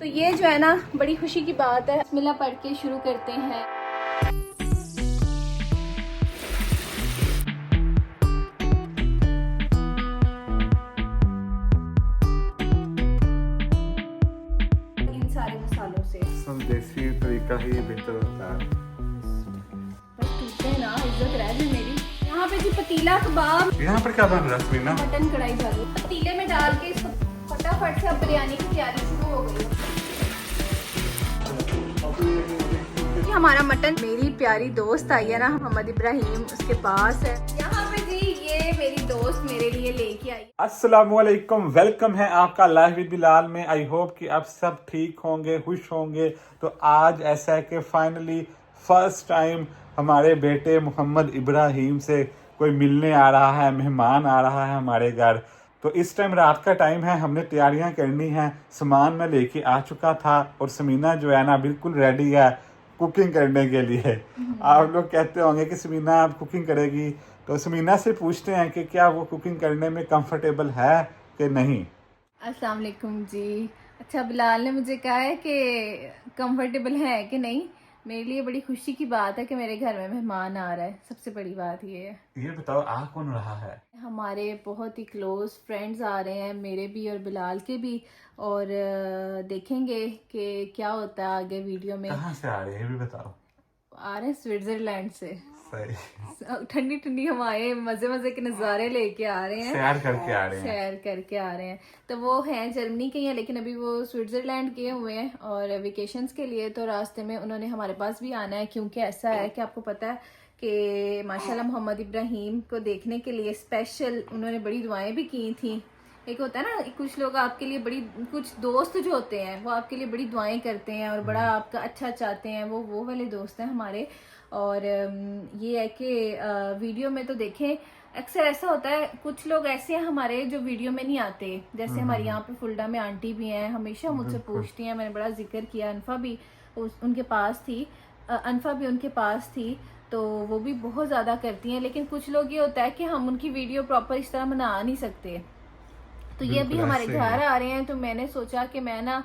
तो ये जो है ना बड़ी खुशी की बात है। बिस्मिल्लाह पढ़ के शुरू करते हैं। इन सारे मसालों से देसी तरीका ही बेहतर होता है। बस टूटते हैं ना, इज्जत रह जाए मेरी। यहाँ पे जी पतीला कबाब, यहाँ पर क्या बन रहा है समीना? मटन कढ़ाई चालू, पतीले में डाल के इसको फटाफट से अब बिरयानी की तैयारी शुरू हो गई है। हमारा मटन, मेरी प्यारी दोस्त आई है ना मोहम्मद इब्राहिम, उसके पास है। यहाँ पे जी ये मेरी दोस्त मेरे लिए लेके आई। अस्सलामुअलैकुम, वेलकम है आपका लाइव विद बिलाल में। आई होप कि आप सब ठीक होंगे, खुश होंगे। तो आज ऐसा है कि फाइनली फर्स्ट टाइम हमारे बेटे मोहम्मद इब्राहिम से कोई मिलने आ रहा है, मेहमान आ रहा है हमारे घर। तो इस टाइम रात का टाइम है, हमने तैयारियां करनी है। सामान मैं लेके आ चुका था और समीना जो है ना बिल्कुल रेडी है कुकिंग करने के लिए। आप लोग कहते होंगे कि समीना आप कुकिंग करेगी, तो समीना से पूछते हैं कि क्या वो कुकिंग करने में कंफर्टेबल है कि नहीं। अस्सलाम वालेकुम जी। अच्छा, बिलाल ने मुझे कहा है कि कंफर्टेबल है कि नहीं। मेरे लिए बड़ी खुशी की बात है कि मेरे घर में मेहमान आ रहा है। सबसे बड़ी बात ये है। ये बताओ आ कौन रहा है? हमारे बहुत ही क्लोज फ्रेंड्स आ रहे हैं, मेरे भी और बिलाल के भी। और देखेंगे कि क्या होता है आगे वीडियो में। कहाँ से आ रहे हैं ये भी बताओ। आ रहे हैं स्विट्जरलैंड से। सही, ठंडी ठंडी हवाएं, मजे मजे के नज़ारे लेके आ रहे हैं, सैर करके आ रहे हैं। सैर करके आ रहे हैं। तो वो हैं जर्मनी के हैं, लेकिन अभी वो स्विट्जरलैंड गए हुए हैं और वेकेशंस के लिए। तो रास्ते में उन्होंने हमारे पास भी आना है, क्योंकि ऐसा है कि आपको पता है कि माशाल्लाह मोहम्मद इब्राहिम को देखने के लिए स्पेशल उन्होंने बड़ी दुआएं भी की थी। एक होता है ना, कुछ लोग आपके लिए बड़ी, कुछ दोस्त जो होते हैं वो आपके लिए बड़ी दुआएं करते हैं और बड़ा आपका अच्छा चाहते हैं। वो वाले दोस्त हैं हमारे। और ये है कि वीडियो में तो देखें, अक्सर ऐसा होता है कुछ लोग ऐसे हैं हमारे जो वीडियो में नहीं आते। जैसे हमारे यहाँ पे फुल्डा में आंटी भी हैं, हमेशा मुझसे पूछती हैं। मैंने बड़ा जिक्र किया, अनफा भी उनके पास थी, अनफा भी उनके पास थी, तो वो भी बहुत ज़्यादा करती हैं। लेकिन कुछ लोग ये होता है कि हम उनकी वीडियो प्रॉपर इस तरह बना नहीं सकते। तो ये भी हमारे घर आ रहे हैं, तो मैंने सोचा कि मैं ना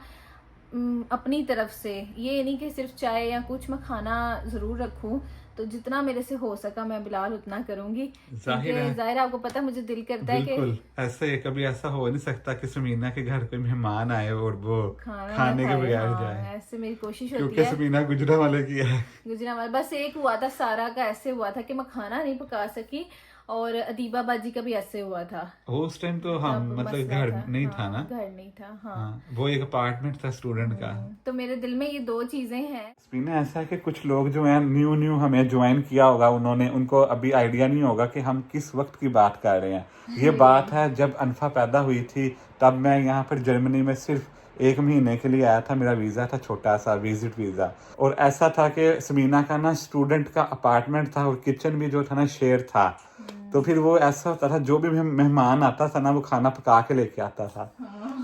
अपनी तरफ से, ये नहीं कि सिर्फ चाय या कुछ, मैं खाना जरूर रखूं। तो जितना मेरे से हो सका मैं बिलाल उतना करूंगी। जाहिर आपको पता, मुझे दिल करता है कि ऐसे कभी ऐसा हो नहीं सकता कि समीना के घर कोई मेहमान आए और वो खाने के बगैर जाए। ऐसे मेरी कोशिश होती है, क्योंकि समीना गुजरांवाले की है। गुजरांवाले बस एक हुआ था, सारा का ऐसे हुआ था कि मैं खाना नहीं पका सकी, और अदीबा बाजी का भी ऐसे हुआ था। उस टाइम तो हम मतलब घर नहीं था ना, घर नहीं था। हाँ, वो एक अपार्टमेंट था स्टूडेंट का। तो मेरे दिल में ये दो चीजें हैं। समीना, ऐसा है कि कुछ लोग जो हैं न्यू हमें ज्वाइन किया होगा, उनको अभी आइडिया नहीं होगा कि हम किस वक्त की बात कर रहे हैं। ये बात है जब अनफा पैदा हुई थी, तब मैं यहाँ पर जर्मनी में सिर्फ 1 महीने के लिए आया था। मेरा वीज़ा था छोटा सा विजिट वीज़ा, और ऐसा था कि समीना का ना स्टूडेंट का अपार्टमेंट था और किचन भी जो था ना शेयर था। तो फिर वो ऐसा होता था, जो भी मेहमान आता था ना वो खाना पका के लेके आता था।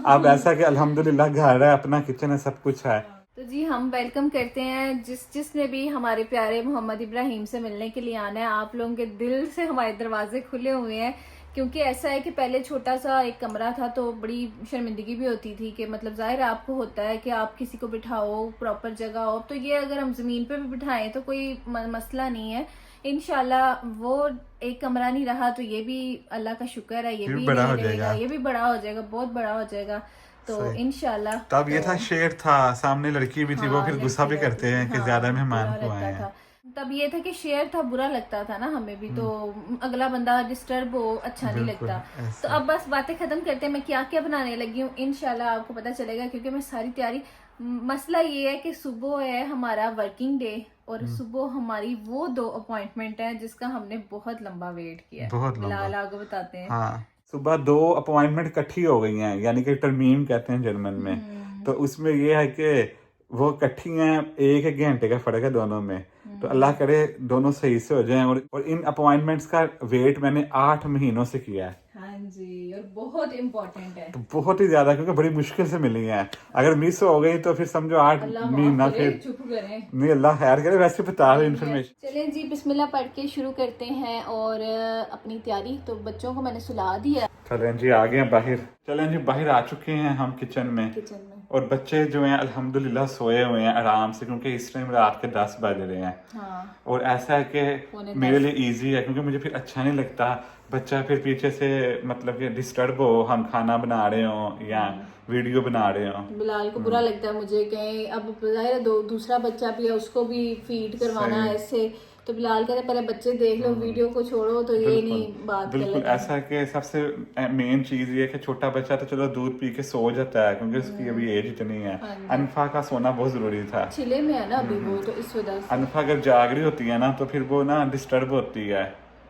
अब ऐसा कि अल्हम्दुलिल्लाह घर है, अपना किचन है, सब कुछ है। तो जी हम वेलकम करते हैं जिसने भी हमारे प्यारे मोहम्मद इब्राहिम से मिलने के लिए आना है। आप लोगों के दिल से हमारे दरवाजे खुले हुए हैं, क्योंकि ऐसा है कि पहले छोटा सा एक कमरा था तो बड़ी शर्मिंदगी भी होती थी कि मतलब जाहिर आपको होता है कि आप किसी को बिठाओ, प्रॉपर जगह हो। तो ये अगर हम जमीन पे भी बिठाएं तो कोई मसला नहीं है। इंशाल्लाह वो एक कमरा नहीं रहा तो ये भी अल्लाह का शुक्र है, ये भी बड़ा हो जाएगा, ये भी बड़ा हो जाएगा, बहुत बड़ा हो जाएगा। तो इंशाल्लाह। तब ये था शेर था, सामने लड़की भी थी। वो फिर गुस्सा भी करते हैं कि ज्यादा मेहमान को आए हैं। तब ये था कि शेयर था, बुरा लगता था ना हमें भी, तो अगला बंदा डिस्टर्ब हो अच्छा नहीं लगता। तो अब बस बातें खत्म करते हैं। मैं क्या क्या बनाने लगी हूँ इंशाल्लाह आपको पता चलेगा, क्योंकि मैं सारी तैयारी। मसला ये है कि सुबह है हमारा वर्किंग डे, और सुबह हमारी वो 2 अपॉइंटमेंट है जिसका हमने बहुत लंबा वेट किया। बहुत बिलाल आपको बताते हैं। हाँ, सुबह 2 अपॉइंटमेंट इकट्ठी हो गई हैं, यानी कि टर्मीम कहते हैं जर्मन में। तो उसमें ये है कि वो इकट्ठी हैं, 1 घंटे का फर्क है दोनों में। तो अल्लाह करे दोनों सही से हो जाएं। और इन अपॉइंटमेंट्स का वेट मैंने 8 महीनों से किया है। हाँ जी, और बहुत इम्पोर्टेंट है, तो बहुत ही ज्यादा, क्योंकि बड़ी मुश्किल से मिली है। अगर मिस हो गई तो फिर समझो 8 महीना फिर चुप करें। नहीं, अल्लाह खैर करे। वैसे बता रहे इन्फॉर्मेशन। चलें जी, बिस्मिल्लाह पढ़ के शुरू करते हैं और अपनी तैयारी। तो बच्चों को मैंने सुला दिया। चलें जी, आ गए बाहर। चलें जी, बाहर आ चुके हैं हम किचन में। और बच्चे जो हैं अल्हम्दुलिल्लाह सोए हुए हैं आराम से, क्योंकि इस टाइम रात के 10 बज रहे हैं। हाँ। और ऐसा है कि मेरे लिए इजी है, क्योंकि मुझे फिर अच्छा नहीं लगता बच्चा फिर पीछे से मतलब कि डिस्टर्ब हो, हम खाना बना रहे हो या वीडियो बना रहे हो। बिलाल को बुरा लगता है मुझे कहीं, अब जाहिर है दूसरा बच्चा भी है, उसको भी फीड करवाना है ऐसे, तो बिलाल कहते पहले बच्चे देख लो, वीडियो को छोड़ो, तो ये नहीं बात बिल्कुल गलत है। ऐसा है कि सबसे मेन चीज ये है कि छोटा बच्चा तो चलो दूध पी के सो जाता है, क्योंकि उसकी अभी एज इतनी है। अनफा का सोना बहुत जरूरी था, चिले में है ना अभी वो, तो इस वजह से अनफा अगर जाग रही होती है ना तो फिर वो ना डिस्टर्ब होती है,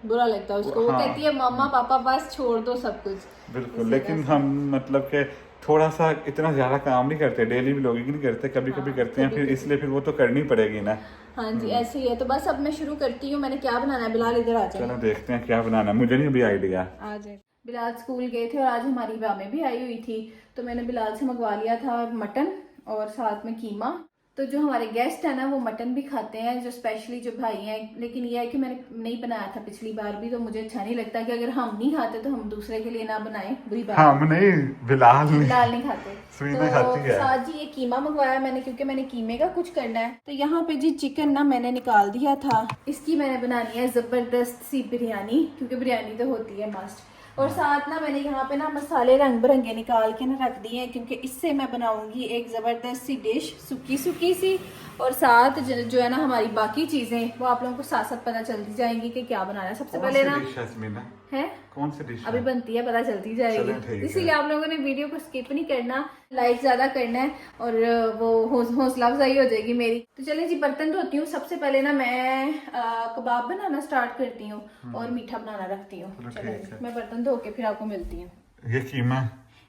बुरा लगता है उसको। वो कहती है मम्मा पापा बस छोड़ दो सब कुछ। बिल्कुल। लेकिन हम मतलब के थोड़ा सा इतना ज्यादा काम नहीं करते, डेली व्लॉगिंग नहीं करते, कभी कभी करते हैं, फिर इसलिए फिर वो तो करनी पड़ेगी ना। हाँ जी ऐसे ही है। तो बस अब मैं शुरू करती हूँ, मैंने क्या बनाना है। बिलाल इधर आ जाए, चलो देखते हैं क्या बनाना है, मुझे नहीं अभी आइडिया। आ जाए। बिलाल स्कूल गए थे और आज हमारी वामे भी आई हुई थी, तो मैंने बिलाल से मंगवा लिया था मटन और साथ में कीमा। तो जो हमारे गेस्ट है ना वो मटन भी खाते हैं, जो स्पेशली जो भाई हैं। लेकिन यह है कि मैंने नहीं बनाया था पिछली बार भी, तो मुझे अच्छा नहीं लगता कि अगर हम नहीं खाते तो हम दूसरे के लिए ना बनाए, बुरी बात। हम नहीं, बिलाल नहीं खाते सुईना खाती है। साथ जी ये कीमा मंगवाया मैंने, क्योंकि मैंने कीमे का कुछ करना है। तो यहाँ पे जी चिकन ना मैंने निकाल दिया था, इसकी मैंने बनानी है जबरदस्त सी बिरयानी, क्योंकि बिरयानी तो होती है मस्ट। और साथ ना मैंने यहाँ पे ना मसाले रंग बिरंगे निकाल के ना रख दिए हैं, क्योंकि इससे मैं बनाऊंगी एक ज़बरदस्त सी डिश, सूखी सूखी सी। और साथ जो है ना हमारी बाकी चीज़ें वो आप लोगों को साथ साथ पता चलती जाएंगी कि क्या बनाना है। सबसे पहले ना है कौन सी डिश अभी बनती है, पता चलती जाएगी, इसीलिए आप लोगों ने वीडियो को स्किप नहीं करना, लाइक ज्यादा करना है, और वो हौसला अफजाई हो जाएगी मेरी। तो चलिए जी बर्तन धोती हूँ। सबसे पहले ना मैं कबाब बनाना स्टार्ट करती हूँ और मीठा बनाना रखती हूँ। चलिए मैं बर्तन धो के फिर आपको मिलती हूँ।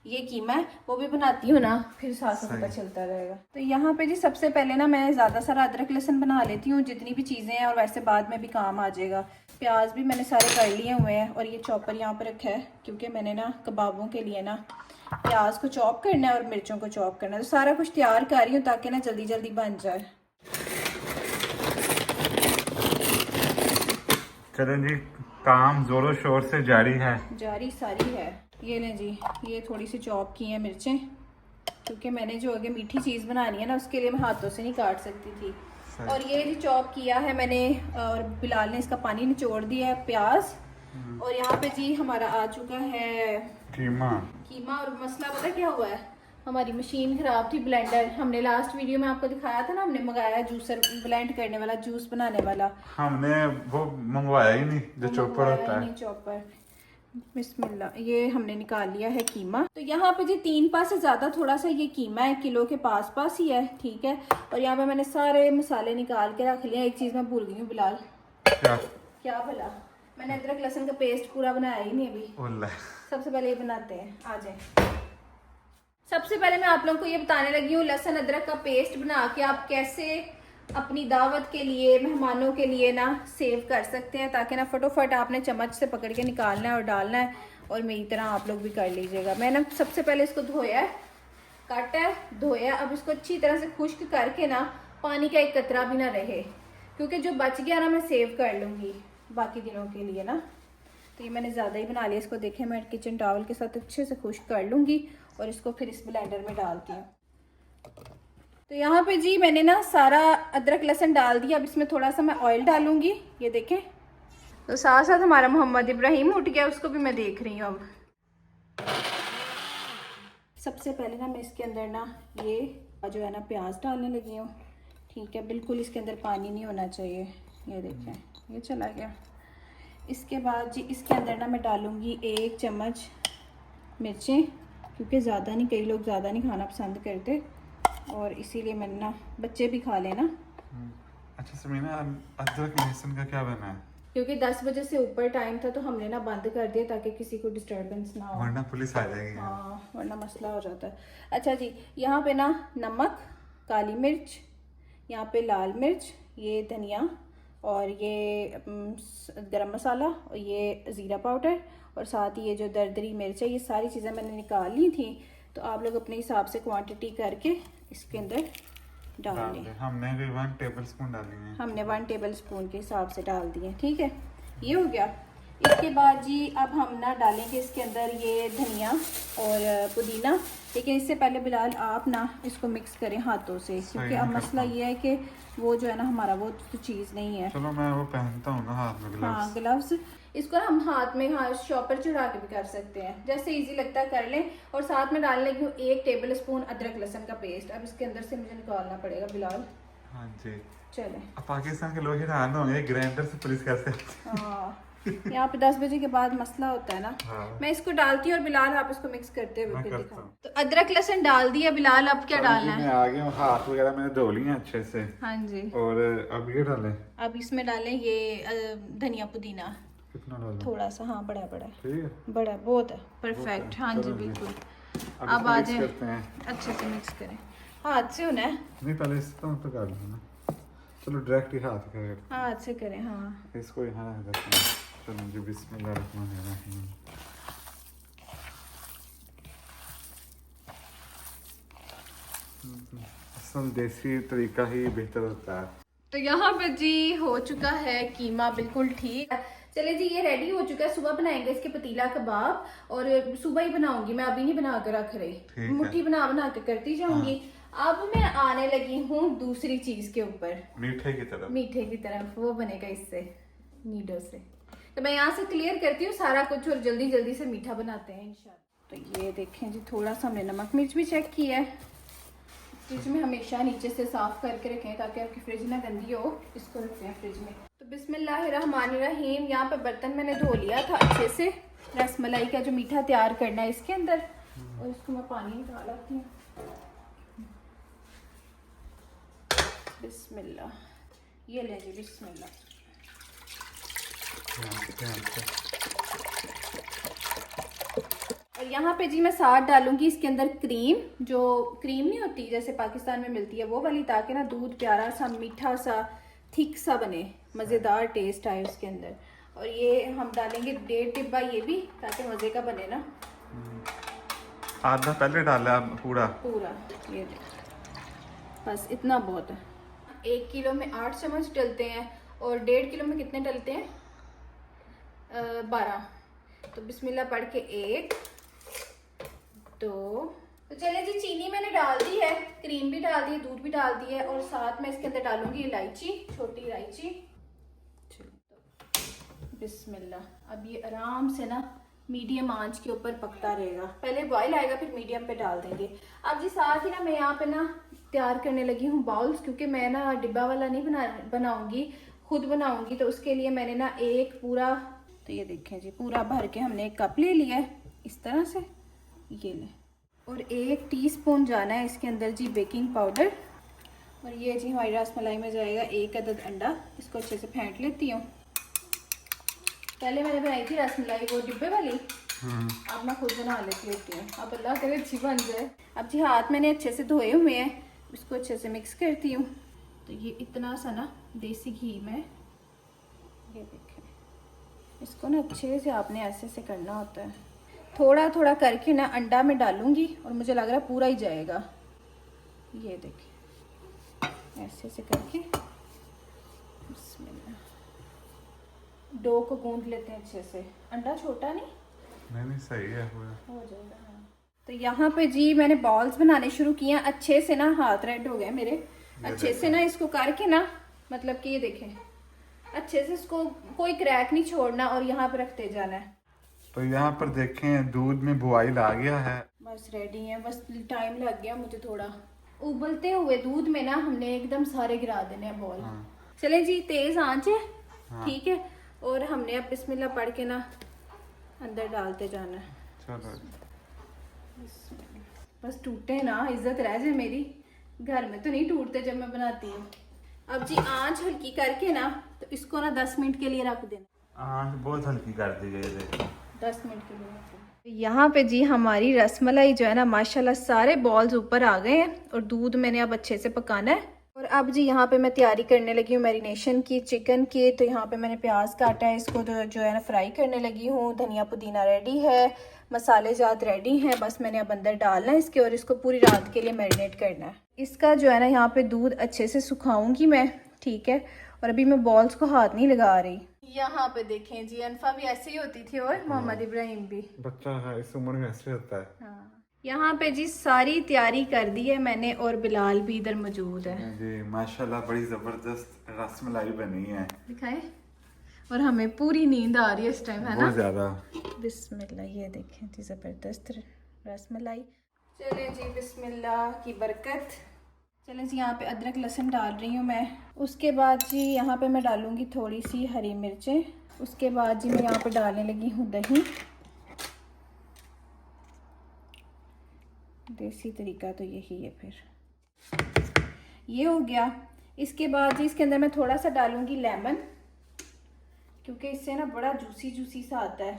ये कीमा है वो भी बनाती हूँ ना, फिर साथ में पता चलता रहेगा। तो यहाँ पे जी सबसे पहले ना मैं ज़्यादा सारा अदरक लहसुन बना लेती हूँ, जितनी भी चीज़ें हैं, और वैसे बाद में भी काम आ जाएगा। प्याज भी मैंने सारे कर लिए हुए हैं, और ये चॉपर यहाँ पे रखा है, क्योंकि मैंने ना कबाबों के लिए ना प्याज को चॉप करना है और मिर्चों को चॉप करना है। तो सारा कुछ तैयार कर रही हूँ ताकि ना जल्दी जल्दी बन जाए। चलें जी, काम जोरों शोर से जारी है, जारी सारी है। ये लें जी, ये थोड़ी सी चॉप की हैं मिर्चें, क्योंकि मैंने जो आगे मीठी चीज़ बनानी है ना उसके लिए मैं हाथों से नहीं काट सकती थी। और ये जी चॉप किया है मैंने, और बिलाल ने इसका पानी निचोड़ दिया है, प्याज। और यहाँ पे जी हमारा आ चुका है कीमा। और मसला पता क्या हुआ है, हमारी मशीन खराब थी, ब्लेंडर। हमने लास्ट वीडियो में आपको दिखाया था ना, हमने मंगाया जूसर, ब्लेंड करने वाला, जूस बनाने वाला। हमने वो मंगवाया ही नहीं, जो चॉपर होता है। चॉपर, बिस्मिल्लाह। ये हमने निकाल लिया है कीमा। तो यहाँ पे जी 3 पास से ज्यादा थोड़ा सा ये कीमा है, किलो के पास ही है, ठीक है। और यहाँ पे मैंने सारे मसाले निकाल के रख लिया। एक चीज मैं भूल गई हूँ बिलाल, क्या भला, मैंने अदरक लहसुन का पेस्ट पूरा बनाया ही नहीं अभी। सबसे पहले ये बनाते हैं, आ जाए। सबसे पहले मैं आप लोगों को ये बताने लगी हूँ, लहसुन अदरक का पेस्ट बना के आप कैसे अपनी दावत के लिए, मेहमानों के लिए ना सेव कर सकते हैं, ताकि ना फटोफट आपने चम्मच से पकड़ के निकालना है और डालना है। और मेरी तरह आप लोग भी कर लीजिएगा। मैंने सबसे पहले इसको धोया है, काटा है, धोया। अब इसको अच्छी तरह से खुश्क करके ना पानी का एक कतरा भी ना रहे, क्योंकि जो बच गया ना मैं सेव कर लूँगी बाकी दिनों के लिए ना। तो ये मैंने ज़्यादा ही बना लिया इसको, देखें मैं किचन टॉवल के साथ अच्छे से खुश्क कर लूँगी और इसको फिर इस ब्लेंडर में डालती हूँ। तो यहाँ पे जी मैंने ना सारा अदरक लहसुन डाल दिया। अब इसमें थोड़ा सा मैं ऑयल डालूंगी, ये देखें। तो साथ साथ हमारा मोहम्मद इब्राहिम उठ गया, उसको भी मैं देख रही हूँ। अब सबसे पहले ना मैं इसके अंदर ना ये जो है ना प्याज डालने लगी हूँ, ठीक है। बिल्कुल इसके अंदर पानी नहीं होना चाहिए, ये देखें ये चला गया। इसके बाद जी इसके अंदर ना मैं डालूंगी 1 चम्मच मिर्चें, क्योंकि ज़्यादा नहीं, कई लोग ज़्यादा नहीं खाना पसंद करते, और इसीलिए मैंने ना बच्चे भी खा लेना। अच्छा समीना, अदरक लहसुन का क्या बना है? क्योंकि 10 बजे से ऊपर टाइम था तो हमने ना बंद कर दिया, ताकि किसी को डिस्टर्बेंस ना हो, वरना पुलिस आ जाएगी। हाँ वरना मसला हो जाता है। अच्छा जी, यहाँ पे ना नमक, काली मिर्च, यहाँ पे लाल मिर्च, ये धनिया, और ये गरम मसाला, और ये ज़ीरा पाउडर, और साथ ही ये जो दरदरी मिर्च है, ये सारी चीज़ें मैंने निकाल ली थी। तो आप लोग अपने हिसाब से क्वांटिटी करके इसके अंदर डाल लें। हमने भी 1 टेबल स्पून डाली है। हमने 1 टेबल स्पून के हिसाब से डाल दिए, ठीक है। ये हो गया। इसके बाद जी अब हम ना डालेंगे इसके अंदर ये धनिया और पुदीना, लेकिन इससे पहले बिलाल आप ना इसको मिक्स करें हाथों से, क्योंकि अब मसला ये है कि वो जो है ना हमारा वो तो चीज़ नहीं है। चलो मैं वो पहनता हूँ ना हाथ में ग्लव्स। हाँ ग्लव्स, इसको ना हम हाथ में हाँ शॉपर चढ़ा के भी कर सकते हैं, जैसे इजी लगता है कर लें। और साथ में डालने लगी हूँ 1 टेबल स्पून अदरक लहसुन का पेस्ट। अब इसके अंदर से मुझे निकालना पड़ेगा बिलाल। हाँ जी चले, अब पाकिस्तान के लोग हैरान होंगे ग्राइंडर से पुलिस कैसे। हाँ यहाँ पे 10 बजे के बाद मसला होता है ना। हाँ। मैं इसको डालती हूँ और बिलाल आप इसको मिक्स करते हुए मैं फिर करता दिखाओ। हूँ। तो अदरक लहसुन डाल दिया बिलाल, अब क्या डालना है? मैं आ गया हूँ, हाथ वगैरह मैंने धो लिए अच्छे से। हाँ जी। और अब ये डालें? अब इसमें डालें ये धनिया पुदीना। कितना डालें? थोड़ा सा, हाँ बड़ा बड़ा ठीक है, बड़ा बहुत है, परफेक्ट। हाँ जी बिल्कुल। अब आ जाए, अच्छे से मिक्स करें। हाथ से होना है? नहीं पहले इसको तो कर लो ना। चलो डायरेक्ट ही हाथ करें, हाथ से करें। हाँ इसको यहाँ रखते हैं। चलो जी बिस्मिल्लाहिर्रहमानिर्रहीम। असल देसी तरीका ही बेहतर होता है। तो यहाँ पे जी हो चुका है कीमा बिल्कुल ठीक। चले जी ये रेडी हो चुका है। सुबह बनाएंगे इसके पतीला कबाब, और सुबह ही बनाऊंगी मैं, अभी नहीं बना कर रख रही, मुट्ठी बना बना के करती जाऊंगी। अब मैं आने लगी हूँ दूसरी चीज के ऊपर, मीठे की तरफ। वो बनेगा इससे नीडो से। तो मैं यहाँ से क्लियर करती हूँ सारा कुछ और जल्दी जल्दी से मीठा बनाते हैं इंशाल्लाह। तो ये देखें जी, थोड़ा सा हमने नमक मिर्च भी चेक किया है। फ्रिज में हमेशा नीचे से साफ करके रखें ताकि आपकी फ्रिज ना गंदी हो। इसको रखते हैं फ्रिज में। तो बिस्मिल्लाहिर्रहमानिर्रहीम। यहाँ पे बर्तन मैंने धो लिया था अच्छे से। रसमलाई का जो मीठा तैयार करना है इसके अंदर, और इसको मैं पानी निकाल आती हूँ। बिस्मिल्लाह, ये ले जी बिस्मिल्लाह। और यहाँ पे जी मैं साथ डालूंगी इसके अंदर क्रीम, जो क्रीम नहीं होती जैसे पाकिस्तान में मिलती है वो वाली, ताकि ना दूध प्यारा सा मीठा सा थिक सा बने, मज़ेदार टेस्ट आए उसके अंदर। और ये हम डालेंगे 1.5 डिब्बा ये भी, ताकि मज़े का बने ना। आधा पहले डाला पूरा ये बस इतना बहुत है। 1 किलो में 8 चम्मच डलते हैं, और 1.5 किलो में कितने डलते हैं? 12। तो बिस्मिल्लाह पढ़ के 1 2। तो चले जी चीनी मैंने डाल दी है, क्रीम भी डाल दी है, दूध भी डाल दी है, और साथ में इसके अंदर डालूंगी इलायची, छोटी इलायची। बिस्मिल्लाह। अब ये आराम से ना मीडियम आंच के ऊपर पकता रहेगा। पहले बॉईल आएगा फिर मीडियम पे डाल देंगे। अब जी साथ ही ना मैं यहाँ पे ना तैयार करने लगी हूँ बाउल्स, क्योंकि मैं ना डिब्बा वाला नहीं बनाऊंगी, खुद बनाऊंगी। तो उसके लिए मैंने ना एक पूरा, तो ये देखें जी पूरा भर के हमने एक कप ले लिया है इस तरह से, ये ले। और 1 टीस्पून जाना है इसके अंदर जी बेकिंग पाउडर। और ये जी हमारी रसमलाई में जाएगा 1 अदद अंडा। इसको अच्छे से फेंट लेती हूँ। पहले मैंने बनाई थी रसमलाई वो डिब्बे वाली, अब मैं खुद बना लेती होती हूँ। अब अल्लाह करे अच्छी बन जाए। अब जी हाथ मैंने अच्छे से धोए हुए हैं, इसको अच्छे से मिक्स करती हूँ। तो ये इतना सा ना देसी घी में, ये देखें, इसको ना अच्छे से आपने ऐसे से करना होता है। थोड़ा थोड़ा करके ना अंडा में डालूंगी, और मुझे लग रहा है पूरा ही जाएगा। ये देखें ऐसे से करके बिस्मिल्लाह। डो को गूंद लेते हैं अच्छे से। अंडा छोटा नहीं सही है, हो जाएगा। हाँ। तो यहाँ पे जी मैंने बॉल्स बनाने शुरू किए अच्छे से ना, हाथ रेड हो गए मेरे। अच्छे से ना इसको करके ना, मतलब कि ये देखें अच्छे से इसको कोई क्रैक नहीं छोड़ना, और यहाँ पे रखते जाना है। तो यहाँ पर देखें दूध में बॉईल आ गया है, बस रेडी है। बस टाइम लग गया मुझे थोड़ा। उबलते हुए दूध में ना हमने एकदम सारे गिरा देने हैं बॉल। चले जी तेज आंच है, ठीक है। और हमने अब बिस्मिल्लाह पढ़ के ना अंदर डालते जाना है। चलो बस टूटे ना, इज्जत रह जाए मेरी। घर में तो नहीं टूटते जब मैं बनाती हूँ। अब जी आंच हल्की करके ना, तो इसको ना 10 मिनट के लिए रख देना। आंच बहुत हल्की कर दी गई है, 10 मिनट के लिए। यहाँ पे जी हमारी रसमलाई जो है ना माशाल्लाह सारे बॉल्स ऊपर आ गए हैं, और दूध मैंने अब अच्छे से पकाना है। और अब जी यहाँ पे मैं तैयारी करने लगी हूँ मैरिनेशन की, चिकन की। तो यहाँ पे मैंने प्याज काटा है, इसको जो है ना फ्राई करने लगी हूँ। धनिया पुदीना रेडी है, मसाले जात रेडी हैं, बस मैंने अब अंदर डालना है इसके, और इसको पूरी रात के लिए मैरिनेट करना है। इसका जो है ना यहाँ पे दूध अच्छे से सुखाऊंगी मैं, ठीक है। और अभी मैं बॉल्स को हाथ नहीं लगा रही। यहाँ पे देखें जी, अनफा भी ऐसे ही होती थी और मोहम्मद इब्राहिम भी। बच्चा है, इस उम्र में ऐसे होता है। हाँ। यहाँ पे जी सारी तैयारी कर दी है मैंने और बिलाल भी इधर मौजूद है जी माशाल्लाह, बड़ी जबरदस्त रसमलाई बनी है। दिखाए। और हमें पूरी नींद आ रही है इस टाइम, है ना? बहुत ज्यादा। बिस्मिल्लाह, ये देखें जी जबरदस्त रसमलाई। चलें जी, बिस्मिल्लाह की बरकत। चलें जी, यहाँ पे अदरक लहसुन डाल रही हूँ मैं। उसके बाद जी यहाँ पे मैं डालूँगी थोड़ी सी हरी मिर्चें। उसके बाद जी मैं यहाँ पे डालने लगी हूँ दही। देसी तरीका तो यही है। फिर ये हो गया। इसके बाद जी इसके अंदर मैं थोड़ा सा डालूँगी लेमन, क्योंकि इससे ना बड़ा जूसी जूसी सा आता है,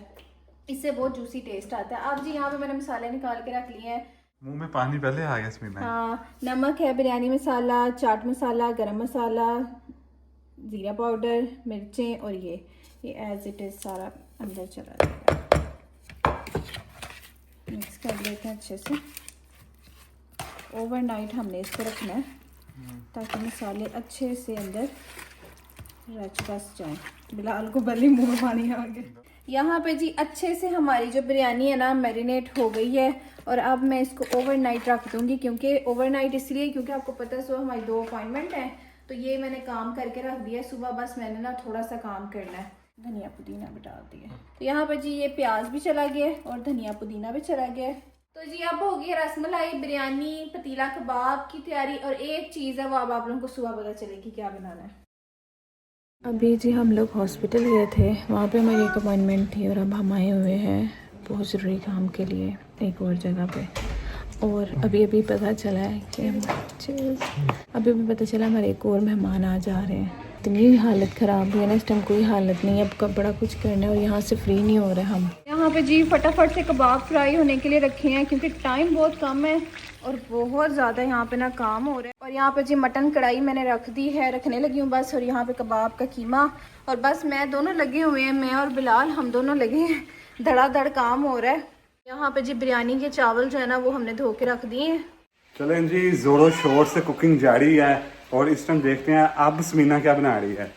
इससे बहुत जूसी टेस्ट आता है। अब जी यहाँ पे मैंने मसाले निकाल के रख लिए हैं। मुंह में पानी पहले आ गया इसमें। हाँ, नमक है, बिरयानी मसाला, चाट मसाला, गरम मसाला, ज़ीरा पाउडर, मिर्चें और ये एज इट इज़ सारा अंदर चला जाएगा। मिक्स कर लेते हैं अच्छे से। ओवरनाइट हमने इसको रखना है ताकि मसाले अच्छे से अंदर रच बस जाएं। बिलाल को भले मुंह में पानी आ गया। यहाँ पे जी अच्छे से हमारी जो बिरयानी है ना मैरिनेट हो गई है और अब मैं इसको ओवरनाइट रख दूँगी। क्योंकि ओवरनाइट इसलिए क्योंकि आपको पता है सुबह हमारी 2 अपॉइंटमेंट हैं, तो ये मैंने काम करके रख दिया है। सुबह बस मैंने ना थोड़ा सा काम करना है। धनिया पुदीना भी डाल दिया। तो यहाँ पे जी ये प्याज भी चला गया है और धनिया पुदीना भी चला गया है। तो जी अब हो गई रसमलाई, बिरयानी, पतीला कबाब की तैयारी। और एक चीज़ है वो अब आप लोगों को सुबह पता चलेगी क्या बनाना है। अभी जी हम लोग हॉस्पिटल गए थे, वहाँ पे हमारी एक अपॉइंटमेंट थी और अब हम आए हुए हैं बहुत ज़रूरी काम के लिए एक और जगह पे। और अभी पता चला है कि अभी पता चला हमारे एक और मेहमान आ जा रहे हैं। इतनी हालत ख़राब है ना इस टाइम, कोई हालत नहीं है, अब बड़ा कुछ करना है और यहाँ से फ्री नहीं हो रहे हम। यहाँ पे जी फटाफट से कबाब फ्राई होने के लिए रखे हैं क्योंकि टाइम बहुत कम है और बहुत ज़्यादा यहाँ पे ना काम हो रहा है। और यहाँ पे जी मटन कढ़ाई मैंने रख दी है, रखने लगी हूँ बस। और यहाँ पे कबाब का कीमा और बस मैं दोनों लगे हुए हैं, मैं और बिलाल हम दोनों लगे हैं, धड़ाधड़ काम हो रहा है। यहाँ पे जी बिरयानी के चावल जो है ना वो हमने धो के रख दिए हैं। चलें जी, जोरों शोर से कुकिंग जारी है और इस टाइम देखते हैं अब समीना क्या बना रही है।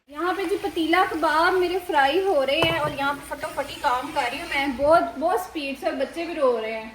यहाँ पे जी पतीला कबाब मेरे फ्राई हो रहे हैं और यहाँ पे फटाफटी काम कर रही हूँ मैं, बहुत स्पीड से। और बच्चे भी रो रहे हैं।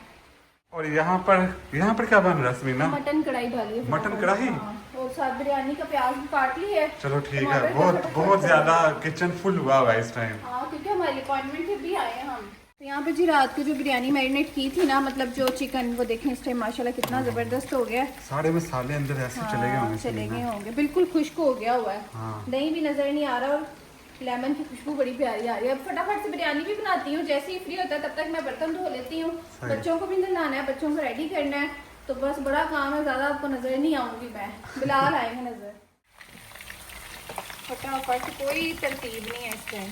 और यहाँ पर क्या बन रहा है समीना? मटन कढ़ाई डाली है। मटन कढ़ाई? हाँ, और साथ बिरयानी का प्याज भी काट ली है। चलो ठीक है। बहुत ज्यादा किचन फुल हुआ हुआ है इस टाइम। हाँ, क्योंकि हमारी अपॉइंटमेंट पे भी आए हैं हम। तो यहाँ पे जी रात को जो बिरयानी मैरिनेट की थी ना, मतलब जो चिकन, वो देखें इस टाइम माशाल्लाह कितना ज़बरदस्त हो गया है। सारे मसाले अंदर ऐसे चले गए होंगे। चले गए होंगे, बिल्कुल खुश्क हो गया हुआ है। हाँ। दही भी नज़र नहीं आ रहा और लेमन की खुशबू बड़ी प्यारी आ रही है। अब फटाफट से बिरयानी भी बनाती हूँ, जैसे ही फ्री होता है तब तक मैं बर्तन धो लेती हूँ। बच्चों को भी नहलाना है, बच्चों को रेडी करना है, तो बस बड़ा काम है, ज़्यादा आपको नज़र नहीं आऊँगी मैं। बिलाल आएंगे नज़र। फटाफट, कोई तरतीब नहीं है इस टाइम।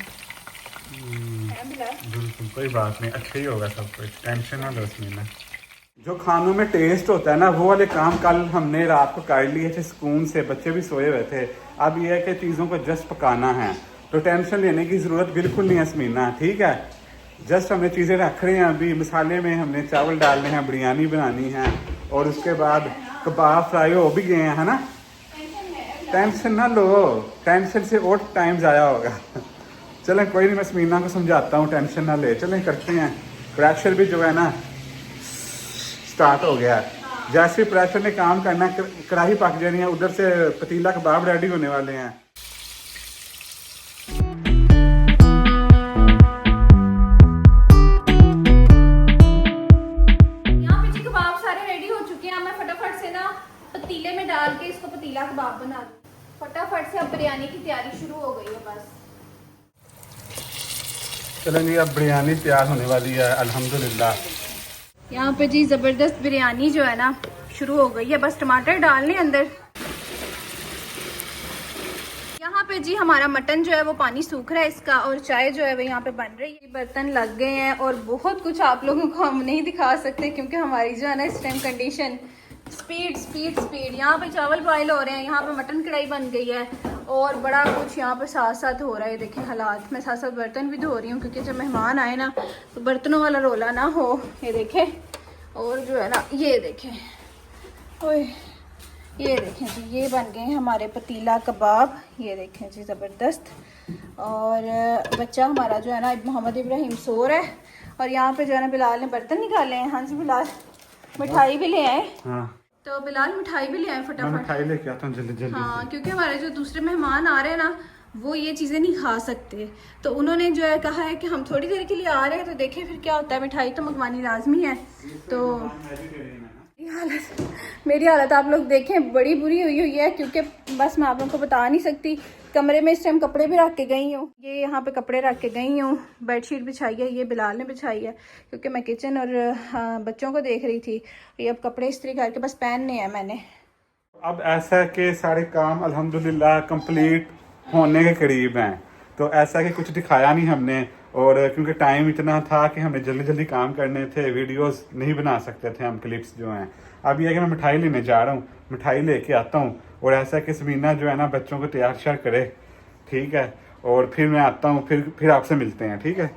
बिल्कुल कोई बात नहीं, अच्छा ही होगा सब कुछ, टेंशन ना लो इसमें। जो खानों में टेस्ट होता है ना वो वाले काम कल हमने रात को कर लिए थे सुकून से, बच्चे भी सोए हुए थे। अब ये है कि चीज़ों को जस्ट पकाना है, तो टेंशन लेने की ज़रूरत बिल्कुल नहीं है समीना, ठीक है। जस्ट हमने चीज़ें रख रहे हैं। अभी मसाले में हमने चावल डालने हैं, बिरयानी बनानी है और उसके बाद कबाब फ्राई हो भी गए हैं, है ना। टेंशन ना लो, टेंशन से और टाइम ज़ाया होगा। चलें कोई नहीं, मैं समीना को समझाता हूँ, टेंशन ना ले। चलें करते हैं। प्रेशर भी जो है ना स्टार्ट हो गया है। जैसे प्रेशर ने काम करना, कढ़ाई पक जानी है, उधर से पतीला कबाब रेडी होने वाले हैं। यहाँ पे जी कबाब सारे रेडी हो चुके हैं। मैं फटाफट से ना पतीले में डाल के इसको पतीला कबाब बना दूँ। फटाफट से अब बिरयानी की तैयारी शुरू हो गई है बस। चलें जी, अब बिरयानी तैयार होने वाली है अल्हम्दुलिल्लाह। यहाँ पे जी ज़बरदस्त बिरयानी जो है ना शुरू हो गई है, बस टमाटर डालने अंदर। यहाँ पे जी हमारा मटन जो है वो पानी सूख रहा है इसका, और चाय जो है वो यहाँ पे बन रही है। बर्तन लग गए हैं और बहुत कुछ आप लोगों को हम नहीं दिखा सकते क्योंकि हमारी जो है ना इस टाइम कंडीशन स्पीड। यहाँ पे चावल बॉयल हो रहे हैं, यहाँ पे मटन कढ़ाई बन गई है और बड़ा कुछ यहाँ पे साथ साथ हो रहा है। देखें हालात, मैं साथ साथ बर्तन भी धो रही हूँ क्योंकि जब मेहमान आए ना तो बर्तनों वाला रोला ना हो। ये देखें, और जो है ना ये देखें, ओए ये देखें जी, ये बन गए हमारे पतीला कबाब। ये देखें जी, ज़बरदस्त। और बच्चा हमारा जो है ना मोहम्मद इब्राहिम सो रहा है। और यहाँ पे जो है ना बिलाल ने बर्तन निकाले हैं। हाँ जी बिलाल, मिठाई भी ले आए। हाँ तो बिलाल मिठाई भी ले आए फटाफट। मिठाई लेके आता हूँ जल्दी जल्दी। हाँ, क्योंकि हमारे जो दूसरे मेहमान आ रहे हैं ना, वो ये चीज़ें नहीं खा सकते। तो उन्होंने जो है कहा है कि हम थोड़ी देर के लिए आ रहे हैं, तो देखें फिर क्या होता है। मिठाई तो मंगवानी लाजमी है। तो मेरी हालत आप लोग देखें, बड़ी बुरी हुई है, क्योंकि बस मैं आप लोगों को बता नहीं सकती। कमरे में इस टाइम कपड़े भी रख के गई हूँ, ये यहाँ पे कपड़े रख के गई हूँ। बेडशीट बिछाई है, ये बिलाल ने बिछाई है, क्योंकि मैं किचन और बच्चों को देख रही थी। ये अब कपड़े इस्त्री करके बस पहनने हैं मैंने। अब ऐसा है कि सारे काम अल्हम्दुलिल्लाह कंप्लीट होने के करीब हैं। तो ऐसा कि कुछ दिखाया नहीं हमने, और क्योंकि टाइम इतना था कि हमें जल्दी जल्दी काम करने थे, वीडियोस नहीं बना सकते थे हम, क्लिप्स जो हैं। अब ये है कि मैं मिठाई लेने जा रहा हूँ, मिठाई लेके आता हूँ। और ऐसा कि समीना जो है ना बच्चों को तैयार श्यार करे, ठीक है। और फिर मैं आता हूँ, फिर आपसे मिलते हैं, ठीक है।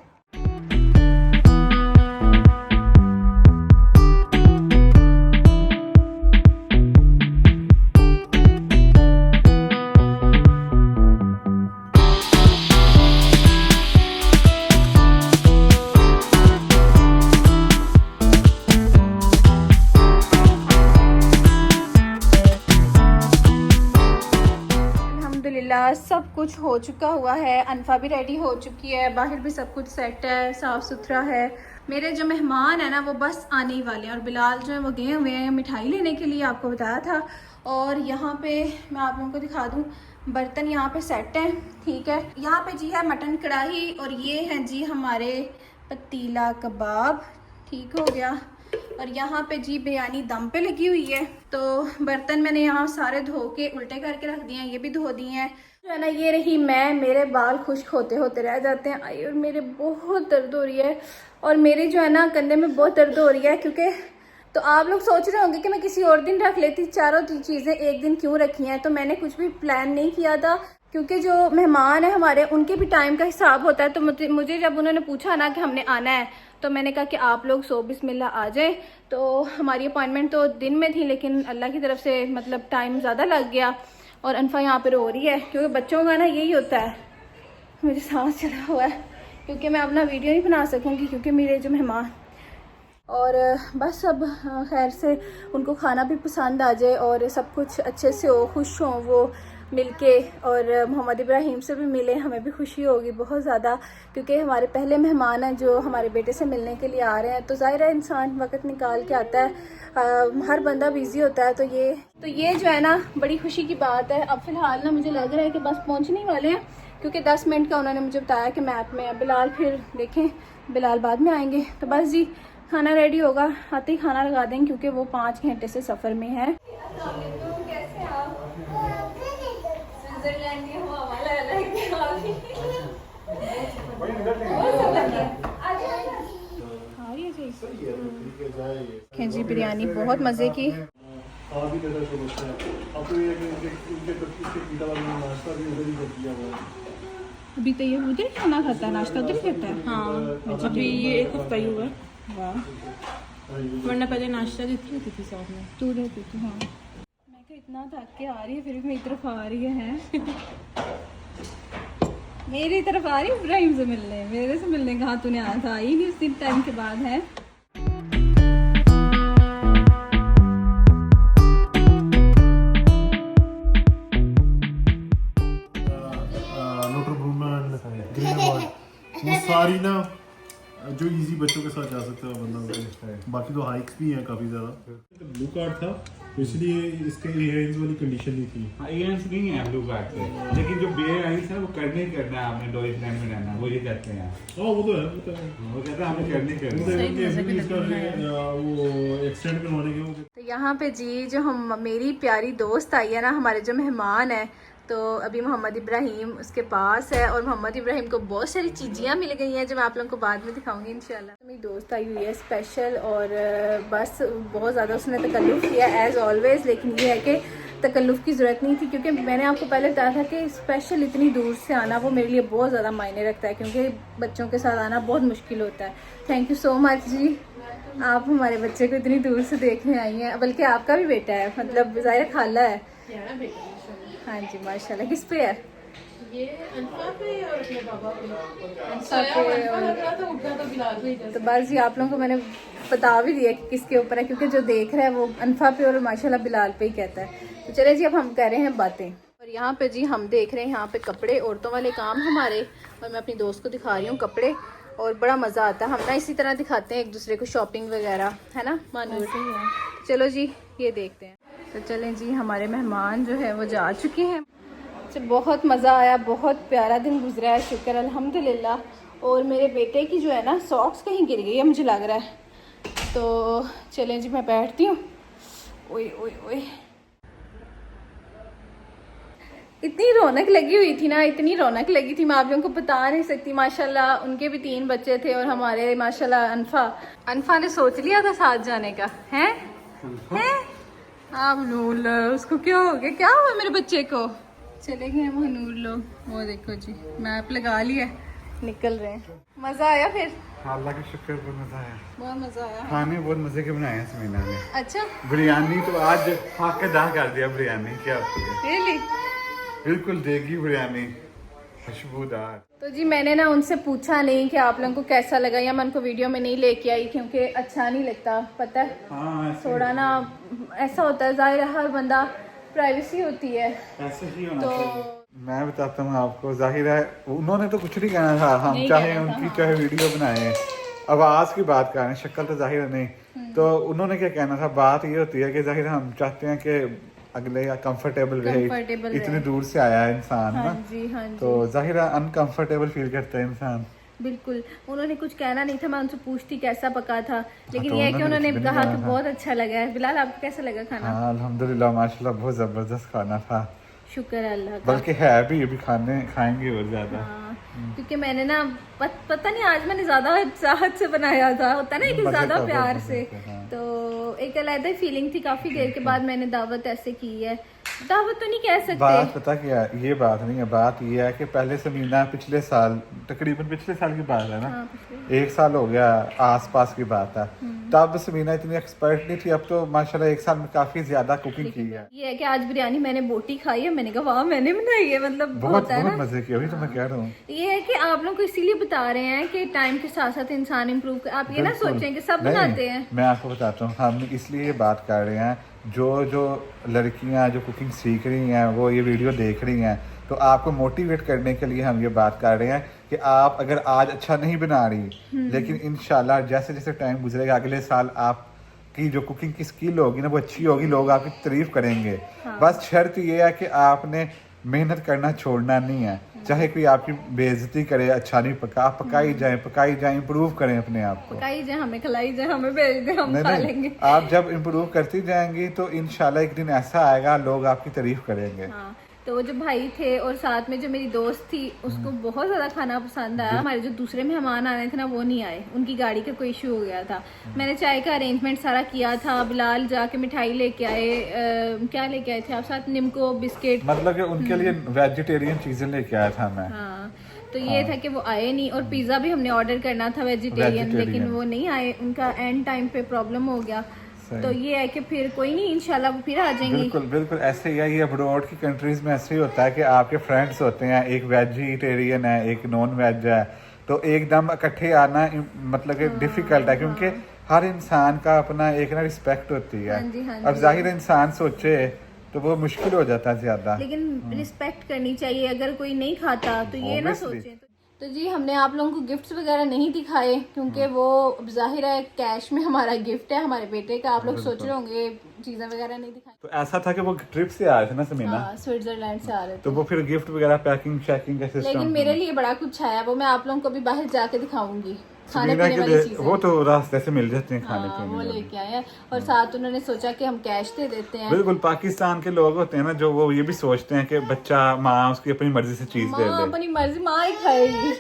सब कुछ हो चुका हुआ है। अनफा भी रेडी हो चुकी है, बाहर भी सब कुछ सेट है, साफ़ सुथरा है। मेरे जो मेहमान है ना वो बस आने ही वाले हैं। और बिलाल जो है वो गए हुए हैं मिठाई लेने के लिए, आपको बताया था। और यहाँ पे मैं आप लोगों को दिखा दूँ, बर्तन यहाँ पे सेट हैं, ठीक है। यहाँ पे जी है मटन कढ़ाई, और ये हैं जी हमारे पतीला कबाब, ठीक हो गया। और यहाँ पे जी बिरयानी दम पे लगी हुई है। तो बर्तन मैंने यहाँ सारे धो के उल्टे करके रख दिए हैं, ये भी धो दिए हैं। जो है ना ये रही मैं, मेरे बाल खुश्क होते होते रह जाते हैं। आई, और मेरे बहुत दर्द हो रही है, और मेरी जो है ना कंधे में बहुत दर्द हो रही है। क्योंकि तो आप लोग सोच रहे होंगे कि मैं किसी और दिन रख लेती, चारों चीज़ें एक दिन क्यों रखी हैं। तो मैंने कुछ भी प्लान नहीं किया था, क्योंकि जो मेहमान है हमारे, उनके भी टाइम का हिसाब होता है। तो मुझे जब उन्होंने पूछा ना कि हमने आना है, तो मैंने कहा कि आप लोग सो बिस्मिल्लाह आ जाएं। तो हमारी अपॉइंटमेंट तो दिन में थी, लेकिन अल्लाह की तरफ से मतलब टाइम ज़्यादा लग गया। और अनफा यहाँ पे रो रही है, क्योंकि बच्चों का ना यही होता है। मुझे सांस चढ़ा हुआ है, क्योंकि मैं अपना वीडियो नहीं बना सकूँगी, क्योंकि मेरे जो मेहमान। और बस अब खैर से उनको खाना भी पसंद आ जाए, और सब कुछ अच्छे से हो, खुश हों वो मिलके। और मोहम्मद इब्राहिम से भी मिले, हमें भी खुशी होगी बहुत ज़्यादा, क्योंकि हमारे पहले मेहमान हैं जो हमारे बेटे से मिलने के लिए आ रहे हैं। तो ज़ाहिर है इंसान वक्त निकाल के आता है, हर बंदा बिज़ी होता है। तो ये जो है ना बड़ी खुशी की बात है। अब फ़िलहाल ना मुझे लग रहा है कि बस पहुँचने वाले हैं, क्योंकि 10 मिनट का उन्होंने मुझे बताया कि मैप में है। बिलाल फिर देखें, बिलाल बाद में आएंगे। तो बस जी खाना रेडी होगा, आते ही खाना लगा देंगे, क्योंकि वो 5 घंटे से सफ़र में है। कैसे आप स्विट्जरलैंड के जी बिरयानी बहुत मज़े की। अभी तो ये उधर खाना खाता है, नाश्ता उधर करता है। हाँ अभी ये एक हफ्ता ही हुआ। वाह, वरना पहले नाश्ता देती रहती थी साथ में। तू रहती थी। हाँ, मैं क्या इतना थक के आ रही है, फिर भी मेरी तरफ आ रही है। मेरी तरफ आ रही है इब्राहिम से मिलने। मेरे से मिलने कहा तूने आया था, आई नहीं उस दिन टाइम के बाद है। वो सारी ना जो इजी बच्चों के साथ जा सकते हैं बंदा, बाकी तो हाइक्स भी हैं काफ़ी ज़्यादा। ब्लू कार्ड था तो इसलिए इसके इयरिंग्स वाली कंडीशन नहीं थी। इयरिंग्स नहीं है ब्लू कार्ड पे, लेकिन जो बे इयरिंग्स है वो करने ही करना है, आपने डॉयसलैंड में रहना, वो ये कहते हैं। हाँ वो तो है, वो कहते हैं हमने करने करना वो एक्सटेंड करवाने के। तो यहाँ पे जी जो हम मेरी प्यारी दोस्त आई है ना, हमारे जो मेहमान है, तो अभी मोहम्मद इब्राहिम उसके पास है। और मोहम्मद इब्राहिम को बहुत सारी चीज़ियाँ मिल गई हैं, जो मैं आप लोगों को बाद में दिखाऊंगी इंशाल्लाह। तो मेरी दोस्त आई हुई है स्पेशल, और बस बहुत ज़्यादा उसने तकल्लुफ़ किया एज़ ऑलवेज़। लेकिन ये है कि तकल्लुफ़ की ज़रूरत नहीं थी, क्योंकि मैंने आपको पहले बताया था कि स्पेशल इतनी दूर से आना वो मेरे लिए बहुत ज़्यादा मायने रखता है, क्योंकि बच्चों के साथ आना बहुत मुश्किल होता है। थैंक यू सो मच जी, आप हमारे बच्चे को इतनी दूर से देखने आई हैं, बल्कि आपका भी बेटा है, मतलब ज़ाहिर खाला है। हाँ जी माशाल्लाह। किस पे है? ये अनफा पे और अपने पापा पे। अनफा पे और लग रहा था उठा तो बिलाल पे ही तो बस जी आप लोगों को मैंने बता भी दिया कि किसके ऊपर है, क्योंकि जो देख रहा है वो अनफा पे और माशाल्लाह बिलाल पे ही कहता है। तो चले जी अब हम कर रहे हैं बातें। और यहाँ पे जी हम देख रहे हैं यहाँ पे कपड़े, औरतों वाले काम हमारे, और मैं अपनी दोस्त को दिखा रही हूँ कपड़े, और बड़ा मज़ा आता है। हम ना इसी तरह दिखाते हैं एक दूसरे को शॉपिंग वगैरह, है ना मानूर? चलो जी ये देखते हैं। तो चलें जी, हमारे मेहमान जो है वो जा चुके हैं। बहुत मज़ा आया, बहुत प्यारा दिन गुजरा है, शुक्र अल्हम्दुलिल्लाह। और मेरे बेटे की जो है ना सॉक्स कहीं गिर गई है मुझे लग रहा है। तो चलें जी मैं बैठती हूँ। ओए ओए ओए, इतनी रौनक लगी हुई थी ना, इतनी रौनक लगी थी, मैं आप लोगों को बता नहीं सकती। माशाल्लाह उनके भी 3 बच्चे थे, और हमारे माशाल्लाह अनफा ने सोच लिया था साथ जाने का। हैं आप लोग, उसको क्या हो गया, क्या हुआ मेरे बच्चे को? चले गए हम हनूर लोग। वो देखो जी मैप लगा लिया, निकल रहे हैं। मज़ा आया फिर? अल्लाह का शुक्र, बहुत मजा आया। बहुत मज़ा आया। खाने बहुत मजे के बनाए हैं समीना ने। अच्छा बिरयानी तो आज फाकदा कर दिया, बिरयानी क्या होती है, रियली? बिल्कुल देगी बिरयानी, खुशबूदार। तो जी मैंने ना उनसे पूछा नहीं कि आप लोगों को कैसा लगा, या मैं उनको वीडियो में नहीं लेके आई, क्योंकि अच्छा नहीं लगता, पता है हाँ थोड़ा ना ऐसा होता है, जाहिर है हर बंदा, प्राइवेसी होती है। ऐसे ही होना तो चाहिए। मैं बताता हूँ आपको, जाहिर है उन्होंने तो कुछ नहीं कहना था, हम नहीं चाहे कहना था, उनकी हाँ। चाहे वीडियो बनाए, आवाज की बात कर रहे हैं, शक्ल तो जाहिर है नहीं। तो उन्होंने क्या कहना था, बात ये होती है कि जाहिर है हम चाहते हैं कि अगले या कंफर्टेबल रहे, Comfortable इतनी रहे। दूर से आया है इंसान हाँ ना, जी हाँ जी, तो जाहिर है अनकंफर्टेबल फील करता है इंसान। बिल्कुल। उन्होंने कुछ कहना नहीं था, मैं उनसे पूछती कैसा पका था, लेकिन तो ये है कि उन्होंने उन्होंने कुछ भी नहीं कहा कहा कि था। बहुत अच्छा लगा है। बिलाल आपको कैसा लगा खाना? हाँ अल्हम्दुलिल्लाह माशाल्लाह बहुत जबरदस्त खाना था, शुक्र अल्लाह का। बल्कि है भी, अभी खाएंगे और ज्यादा। हाँ, क्योंकि मैंने ना पता नहीं आज मैंने ज्यादा चाहत से बनाया था, होता है ना कि मजे ज्यादा का, प्यार बहुत से, मजे से, हाँ। तो एक अलग ही फीलिंग थी। काफी देर के बाद मैंने दावत ऐसे की है, दावत तो नहीं कह सकते। बात पता क्या है, ये बात नहीं है, बात ये है कि पहले समीना पिछले साल, तकरीबन पिछले साल की बात है ना, हाँ, 1 साल हो गया आसपास की बात है, तब समीना इतनी एक्सपर्ट नहीं थी, अब तो माशाल्लाह 1 साल में काफी ज्यादा कुकिंग की है। ये है कि आज बिरयानी मैंने बोटी खाई है, मैंने कहा वाह मैंने बनाई है, मतलब बहुत होता है बहुत ना। मजे की, वही तो मैं कह रहा हूँ। ये है कि आप लोग को इसीलिए बता रहे हैं कि टाइम के साथ साथ इंसान इम्प्रूव कर, आप ये ना बिल्कुल। सोचें कि सब नहीं, बनाते हैं। मैं आपको बताता हूँ, हम इसलिए ये बात कर रहे हैं, जो लड़कियां जो कुकिंग सीख रही हैं वो ये वीडियो देख रही हैं, तो आपको मोटिवेट करने के लिए हम ये बात कर रहे हैं कि आप अगर आज अच्छा नहीं बना रही, लेकिन इंशाल्लाह जैसे जैसे टाइम गुजरेगा अगले साल आपकी जो कुकिंग की स्किल होगी ना वो अच्छी होगी, लोग आपकी तारीफ करेंगे। बस शर्त ये है कि आपने मेहनत करना छोड़ना नहीं है, चाहे कोई आपकी बेइज्जती करे, अच्छा नहीं पका, आप पकाई जाए, इम्प्रूव करें अपने आप को। पकाई जाए, हमें खिलाई जाए, हमें भेज दे, हम नहीं खा नहीं, लेंगे। आप जब इम्प्रूव करती जाएंगी तो इंशाल्लाह एक दिन ऐसा आएगा लोग आपकी तारीफ करेंगे। हाँ, तो वो जो भाई थे और साथ में जो मेरी दोस्त थी उसको बहुत ज़्यादा खाना पसंद आया। हमारे जो दूसरे मेहमान आ रहे थे ना वो नहीं आए, उनकी गाड़ी का कोई इशू हो गया था। मैंने चाय का अरेंजमेंट सारा किया था, बिलाल जाके मिठाई लेके आए, क्या लेके आए थे आप साथ? निम्को बिस्किट, मतलब कि उनके लिए वेजिटेरियन चीजें लेके आया था मैं। हाँ तो ये था कि वो आए नहीं, और पिज़्ज़ा भी हमने ऑर्डर करना था वेजिटेरियन, लेकिन वो नहीं आए, उनका एंड टाइम पे प्रॉब्लम हो गया। तो ये है कि फिर कोई नहीं, इंशाल्लाह वो फिर आ जाएंगी। बिल्कुल बिल्कुल ऐसे ही है, ये अब्रॉड की कंट्रीज में ऐसे ही होता है कि आपके फ्रेंड्स होते हैं, एक वेजिटेरियन है एक नॉन वेज है, तो एकदम इकट्ठे आना मतलब कि डिफिकल्ट है, क्योंकि हर इंसान का अपना एक ना रिस्पेक्ट होती है। हाँ जी, हाँ अब जी। जाहिर इंसान सोचे तो वो मुश्किल हो जाता है ज्यादा। लेकिन रिस्पेक्ट करनी चाहिए, अगर कोई नहीं खाता तो ये ना Obviously। सोचे। तो जी हमने आप लोगों को गिफ्ट्स वगैरह नहीं दिखाए, क्योंकि वो जाहिर है कैश में हमारा गिफ्ट है हमारे बेटे का। आप लोग सोच रहे होंगे चीजें वगैरह नहीं दिखाई। तो ऐसा था कि वो ट्रिप से आए थे ना समीना, हाँ, स्विट्जरलैंड से आ रहे थे। तो वो फिर गिफ्ट वगैरह पैकिंग शैकिंग का लेकिन सिस्टम। मेरे लिए बड़ा कुछ आया, वो मैं आप लोगों को भी बाहर जाके दिखाऊंगी, खाने समीना पीने के वाली लिए चीजें। वो तो रास्ते से मिल जाते हैं खाने हाँ, पीने वो वाले। लेके आए हैं, और साथ उन्होंने सोचा कि हम कैश दे देते हैं। बिल्कुल, पाकिस्तान के लोग होते हैं ना जो वो ये भी सोचते हैं कि बच्चा माँ उसकी अपनी मर्जी से चीज दे माँ दे, अपनी मर्जी, माँ ही खाएगी।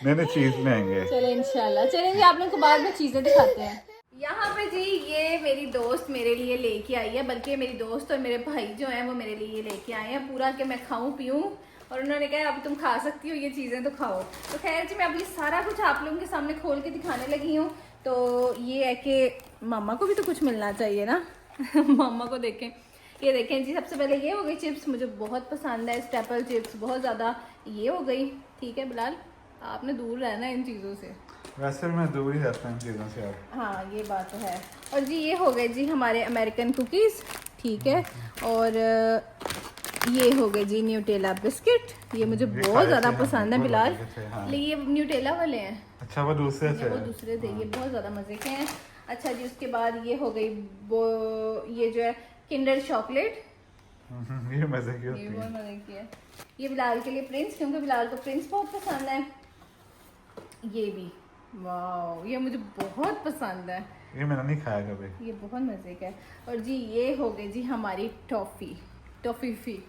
नहीं चीज लेंगे। चले इंशाल्लाह, चलेंगे आप लोगों को बाद में चीजें दिखाते हैं। यहाँ पे जी ये मेरी दोस्त मेरे लिए लेके आई है, बल्कि मेरी दोस्त और मेरे भाई जो हैं वो मेरे लिए लेके आए हैं पूरा कि मैं खाऊं पीऊं, और उन्होंने कहा अब तुम खा सकती हो ये चीज़ें तो खाओ। तो खैर जी मैं अभी सारा कुछ आप लोगों के सामने खोल के दिखाने लगी हूँ। तो ये है कि मामा को भी तो कुछ मिलना चाहिए ना मामा को देखें, ये देखें जी। सबसे पहले ये हो गई चिप्स, मुझे बहुत पसंद है स्टेपल चिप्स, बहुत ज़्यादा। ये हो गई, ठीक है बिलाल आपने दूर रहना इन चीज़ों से। वैसे मैं दूर ही रहता हूँ इन चीज़ों से यार। हाँ ये बात तो है। और जी ये हो गए जी हमारे अमेरिकन कुकीज़, ठीक है। और ये हो गए जी न्यूटेला बिस्किट, ये मुझे बहुत ज़्यादा पसंद है बिलाल, हाँ। लेकिन ये न्यूटेला वाले हैं। अच्छा वो दूसरे से वो दूसरे थे, ये बहुत ज़्यादा मज़े के हैं। अच्छा जी उसके बाद ये हो गई वो ये जो है किंडर चॉकलेट, ये मजे की ये होती बहुत है। मज़े की है। ये बिलाल के लिए प्रिंस, क्योंकि बिलाल को प्रिंस बहुत पसंद है। ये भी वाह ये मुझे बहुत पसंद है, ये मैंने नहीं खाया कभी। ये बहुत मज़े का है। और जी ये हो गई जी हमारी टॉफ़ी टॉफ़ी।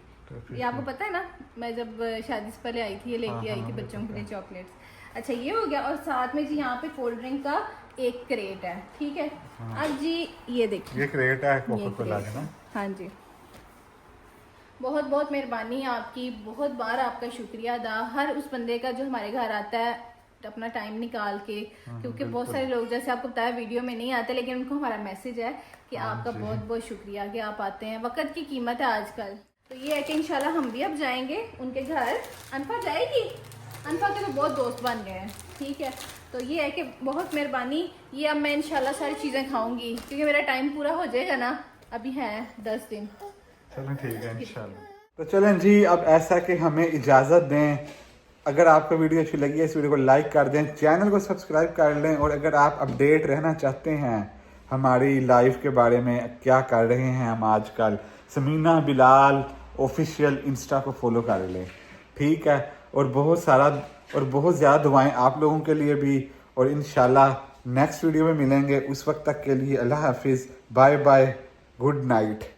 ये आपको पता है ना, मैं जब शादी से पहले आई थी ये लेके आई थी बच्चों के लिए चॉकलेट्स। अच्छा ये हो गया, और साथ में जी यहाँ पे कोल्ड ड्रिंक का एक क्रेट है, ठीक है। अब जी ये देखिए ये क्रेट है कोका ये कोला क्रेट का ना। हाँ जी बहुत बहुत मेहरबानी आपकी, बहुत बार आपका शुक्रिया अदा हर उस बंदे का जो हमारे घर आता है अपना टाइम निकाल के, क्योंकि बहुत सारे लोग जैसे आपको बताया वीडियो में नहीं आते, लेकिन उनको हमारा मैसेज है कि आपका बहुत बहुत शुक्रिया कि आप आते हैं। वक्त की कीमत है आजकल। तो ये है कि इंशाल्लाह हम भी अब जाएंगे उनके घर। अनफा जाएगी, अनफा के तो बहुत दोस्त बन गए हैं, ठीक है। तो ये है कि बहुत मेहरबानी, ये अब मैं इंशाल्लाह सारी चीज़ें खाऊंगी क्योंकि मेरा टाइम पूरा हो जाएगा ना, अभी है 10 दिन। चलें ठीक है इंशाल्लाह। तो चलें जी अब ऐसा कि हमें इजाज़त दें। अगर आपको वीडियो अच्छी लगी है इस वीडियो को लाइक कर दें, चैनल को सब्सक्राइब कर लें, और अगर आप अपडेट रहना चाहते हैं हमारी लाइफ के बारे में क्या कर रहे हैं हम आजकल, समीना बिलाल ऑफिशियल इंस्टा को फॉलो कर लें, ठीक है। और बहुत ज़्यादा दुआएं आप लोगों के लिए भी, और इंशाल्लाह नेक्स्ट वीडियो में मिलेंगे। उस वक्त तक के लिए अल्लाह हाफिज़, बाय बाय, गुड नाइट।